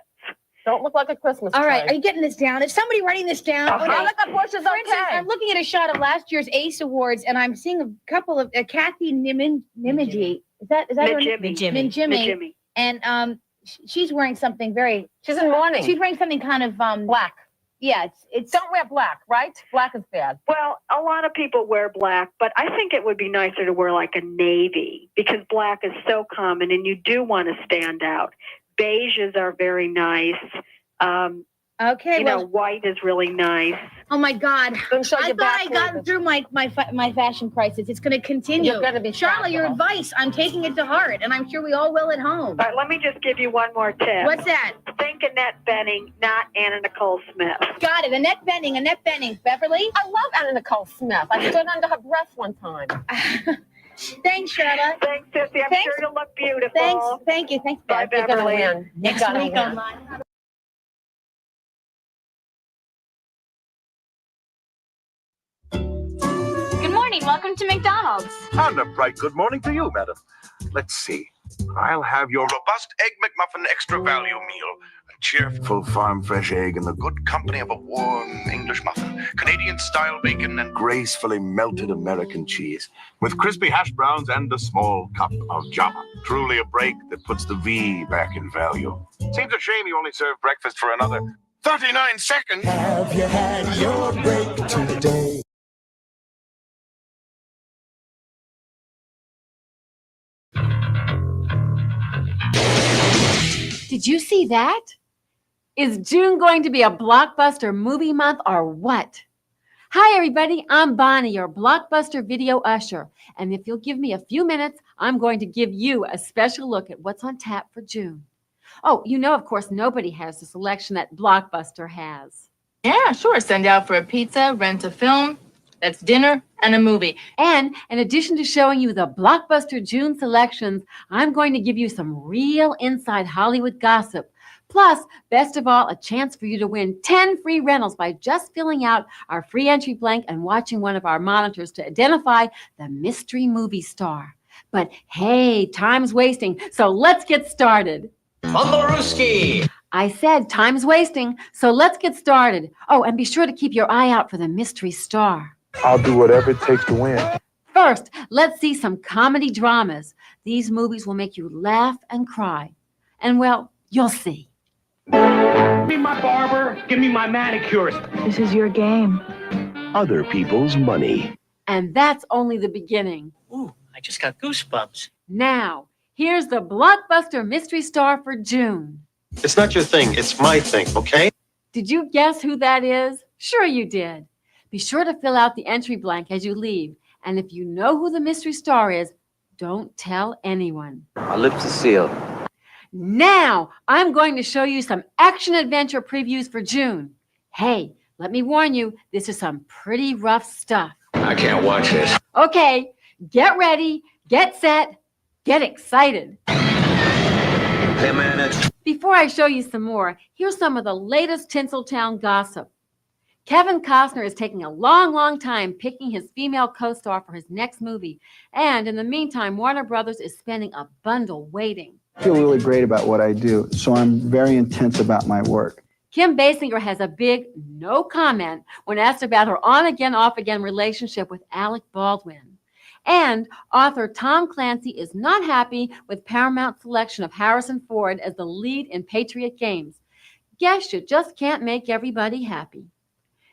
Don't look like a Christmas All tree. right, are you getting this down? Is somebody writing this down? Okay. Hanukkah bush is For instance, okay. I'm looking at a shot of last year's Ace Awards, and I'm seeing a couple of Kathy Nimiji. Is that her name? Minjimi. And she's wearing something very. She's in mourning. She's wearing something kind of black. Yeah, it's. Don't wear black, right? Black is bad. Well, a lot of people wear black, but I think it would be nicer to wear like a navy because black is so common and you do want to stand out. Beiges are very nice. Okay, you know, white is really nice. Oh my God! I thought your back I gotten through my fashion crisis. It's going to continue. You're gonna be Charlotte, your advice. I'm taking it to heart, and I'm sure we all will at home. All right, let me just give you one more tip. What's that? Think Annette Bening, not Anna Nicole Smith. Got it. Annette Bening. Beverly? I love Anna Nicole Smith. I stood under her breath one time. Thanks, Charlotte. Thanks, Sissy. I'm sure you'll look beautiful. Thanks. Thank you. Thanks, Bye, Bev. Beverly. Next week online. Good morning. Welcome to McDonald's. And a bright good morning to you, madam. Let's see. I'll have your robust Egg McMuffin extra value meal. A cheerful farm fresh egg in the good company of a warm English muffin, Canadian-style bacon, and gracefully melted American cheese. With crispy hash browns and a small cup of Java. Truly a break that puts the V back in value. Seems a shame you only serve breakfast for another 39 seconds. Have you had your break today? Did you see that? Is June going to be a blockbuster movie month or what? Hi, everybody. I'm Bonnie, your Blockbuster video usher. And if you'll give me a few minutes, I'm going to give you a special look at what's on tap for June. Oh, you know, of course, nobody has the selection that Blockbuster has. Yeah, sure. Send out for a pizza, rent a film. That's dinner and a movie. And in addition to showing you the Blockbuster June selections, I'm going to give you some real inside Hollywood gossip. Plus, best of all, a chance for you to win 10 free rentals by just filling out our free entry blank and watching one of our monitors to identify the mystery movie star. But hey, time's wasting, so let's get started. Bondaruski! I said time's wasting, so let's get started. Oh, and be sure to keep your eye out for the mystery star. I'll do whatever it takes to win. First, let's see some comedy dramas. These movies will make you laugh and cry. And well, you'll see. Give me my barber, give me my manicurist. This is your game. Other people's money. And that's only the beginning. Ooh, I just got goosebumps. Now, here's the Blockbuster mystery star for June. It's not your thing, it's my thing, okay? Did you guess who that is? Sure you did. Be sure to fill out the entry blank as you leave. And if you know who the mystery star is, don't tell anyone. My lips are sealed. Now, I'm going to show you some action-adventure previews for June. Hey, let me warn you, this is some pretty rough stuff. I can't watch this. Okay, get ready, get set, get excited. Hey man, Before I show you some more, here's some of the latest Tinseltown gossip. Kevin Costner is taking a long time picking his female co-star for his next movie. And in the meantime, Warner Brothers is spending a bundle waiting. I feel really great about what I do, so I'm very intense about my work. Kim Basinger has a big no comment when asked about her on-again, off-again relationship with Alec Baldwin. And author Tom Clancy is not happy with Paramount's selection of Harrison Ford as the lead in Patriot Games. Guess you just can't make everybody happy.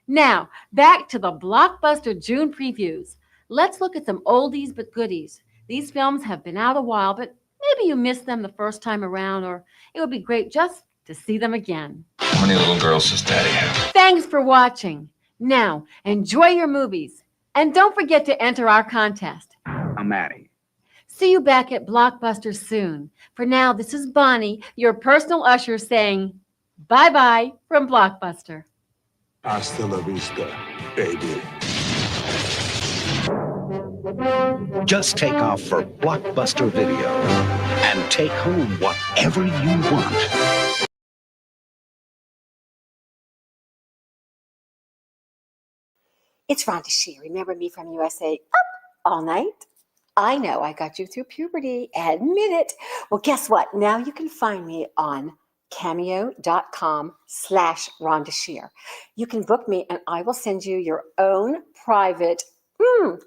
Now, back to the Blockbuster June previews. Let's look at some oldies but goodies. These films have been out a while, but maybe you missed them the first time around, or it would be great just to see them again. How many little girls does Daddy have? Thanks for watching. Now, enjoy your movies. And don't forget to enter our contest. I'm Maddie. See you back at Blockbuster soon. For now, this is Bonnie, your personal usher, saying bye-bye from Blockbuster. Hasta la vista, baby. Just take off for Blockbuster Video and take home whatever you want. It's Rhonda Shear. Remember me from USA? Up all night. I know I got you through puberty. Admit it. Well, guess what? Now you can find me on cameo.com/Rhonda Shear. You can book me and I will send you your own private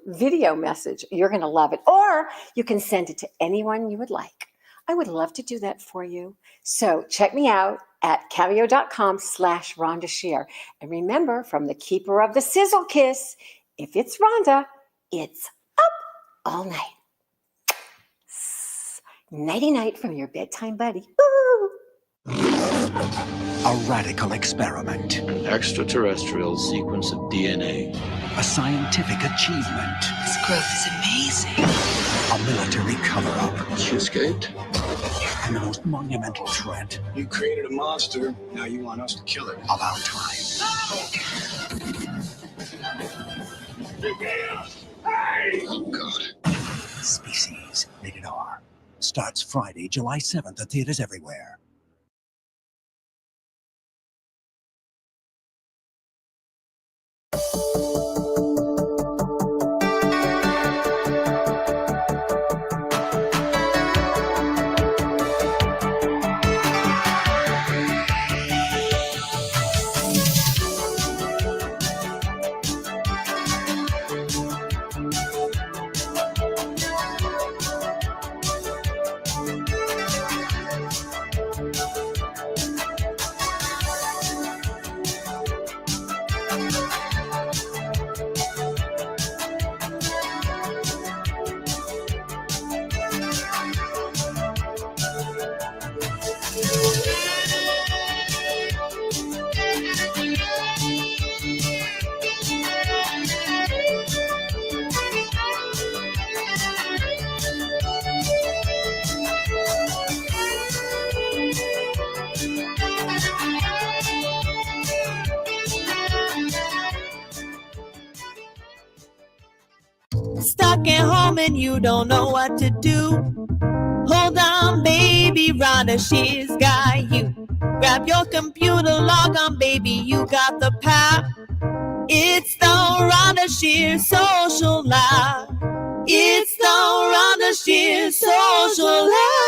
video message. You're going to love it. Or you can send it to anyone you would like. I would love to do that for you. So check me out at cameo.com/Rhonda Shear. And remember, from the keeper of the sizzle kiss, if it's Rhonda, it's up all night. Nighty-night from your bedtime buddy. Woo! A radical experiment. An extraterrestrial sequence of DNA. A scientific achievement. This growth is amazing. A military cover-up. She escaped? And the most monumental threat. You created a monster, now you want us to kill it. Of our time. Oh, God. Species. Rated R. Starts Friday, July 7th at theaters everywhere. Stuck at home and you don't know what to do. Hold on, baby, Rhonda Shear's got you. Grab your computer, log on, baby, you got the power. It's the Rhonda Shear Social Live. It's the Rhonda Shear Social Live.